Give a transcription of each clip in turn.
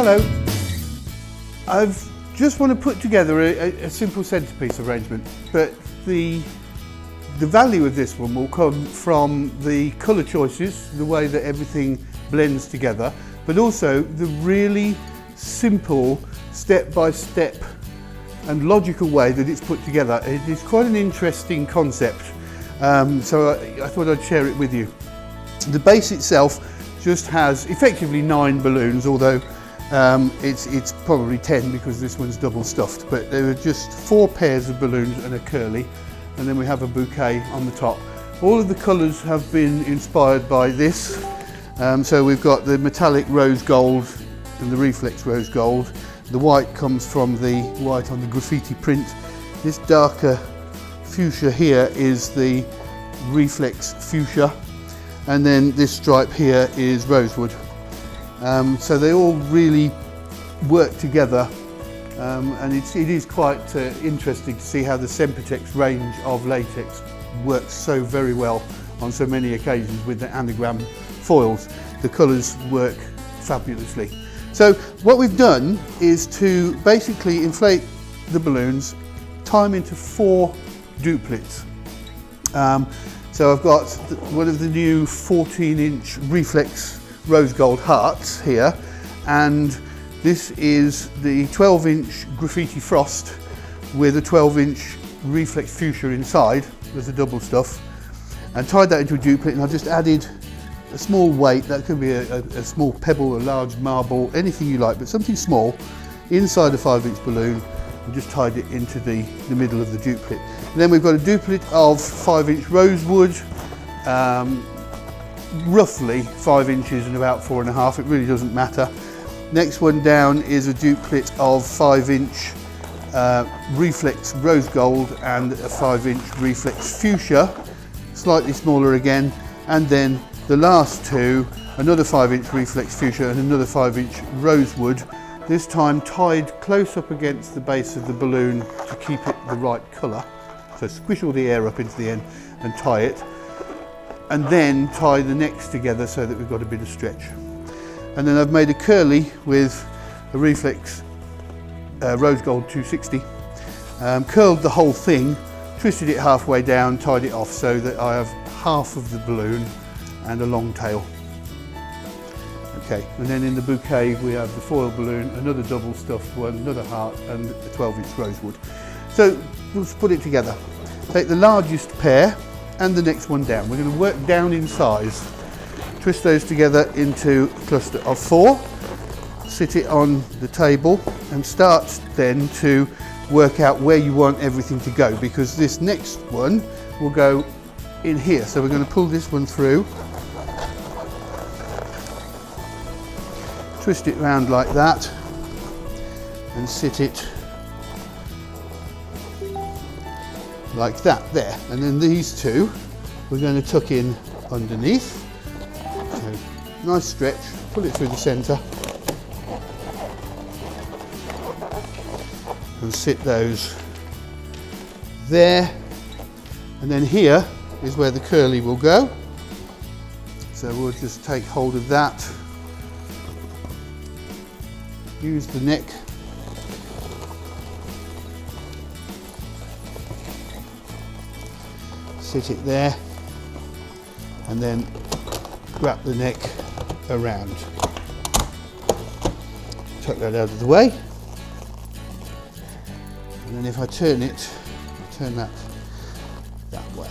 Hello. I've just want to put together a simple centrepiece arrangement, but the value of this one will come from the colour choices, the way that everything blends together, but also the really simple step-by-step and logical way that it's put together. It is quite an interesting concept, so I thought I'd share it with you. The base itself just has effectively 9 balloons, although it's probably 10 because this one's double stuffed, but there are just 4 pairs of balloons and a curly, and then we have a bouquet on the top. All of the colours have been inspired by this, so we've got the metallic rose gold and the reflex rose gold. The white comes from the white on the graffiti print. This darker fuchsia here is the reflex fuchsia, and then this stripe here is rosewood. So they all really work together, and it is quite interesting to see how the Sempertex range of latex works so very well on so many occasions with the anagram foils. The colours work fabulously. So what we've done is to basically inflate the balloons, tie them into 4 duplets. So I've got one of the new 14-inch reflex rose gold hearts here, and this is the 12-inch graffiti frost with a 12-inch reflex fuchsia inside. There's a double stuff, and tied that into a duplet, and I've just added a small weight. That could be a small pebble, a large marble, anything you like, but something small inside a 5-inch balloon, and just tied it into the middle of the duplet. And then we've got a duplet of 5-inch rosewood, roughly 5 inches and about 4.5, it really doesn't matter. Next one down is a duplet of 5-inch reflex rose gold and a 5-inch reflex fuchsia, slightly smaller again, and then the last 2, another 5-inch reflex fuchsia and another 5-inch rosewood, this time tied close up against the base of the balloon to keep it the right colour. So squish all the air up into the end and tie it, and then tie the necks together so that we've got a bit of stretch. And then I've made a curly with a reflex rose gold 260, curled the whole thing, twisted it halfway down, tied it off so that I have half of the balloon and a long tail. Okay, and then in the bouquet we have the foil balloon, another double stuffed one, another heart, and a 12-inch rosewood. So let's put it together. Take the largest pair and the next one down. We're going to work down in size. Twist those together into a cluster of 4, sit it on the table, and start then to work out where you want everything to go, because this next one will go in here. So we're going to pull this one through, twist it round like that, and sit it like that there. And then these 2 we're going to tuck in underneath. So nice stretch, pull it through the centre and sit those there. And then here is where the curly will go. So we'll just take hold of that, use the neck, sit it there, and then wrap the neck around. Tuck that out of the way, and then if I turn it, turn that way.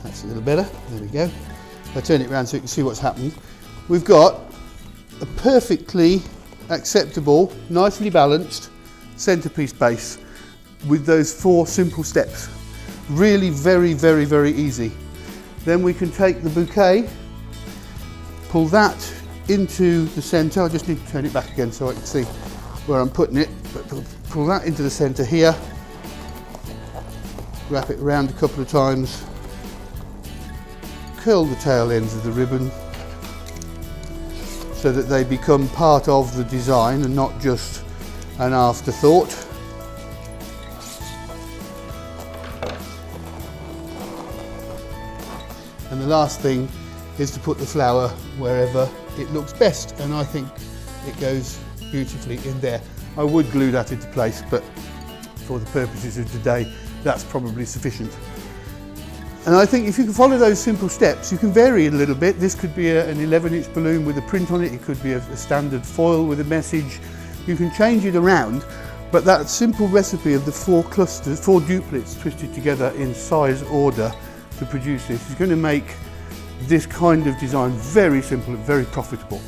That's a little better, there we go. If I turn it around so you can see what's happened, we've got a perfectly acceptable, nicely balanced centrepiece base with those 4 simple steps. Really very, very, very easy. Then we can take the bouquet, pull that into the centre. I just need to turn it back again so I can see where I'm putting it. But pull that into the centre here, wrap it around a couple of times, curl the tail ends of the ribbon so that they become part of the design and not just an afterthought. And the last thing is to put the flower wherever it looks best, and I think it goes beautifully in there. I would glue that into place, but for the purposes of today, that's probably sufficient. And I think if you can follow those simple steps, you can vary it a little bit. This could be an 11-inch balloon with a print on it. It could be a standard foil with a message. You can change it around, but that simple recipe of the 4 clusters, 4 duplets twisted together in size order to produce this is going to make this kind of design very simple and very profitable.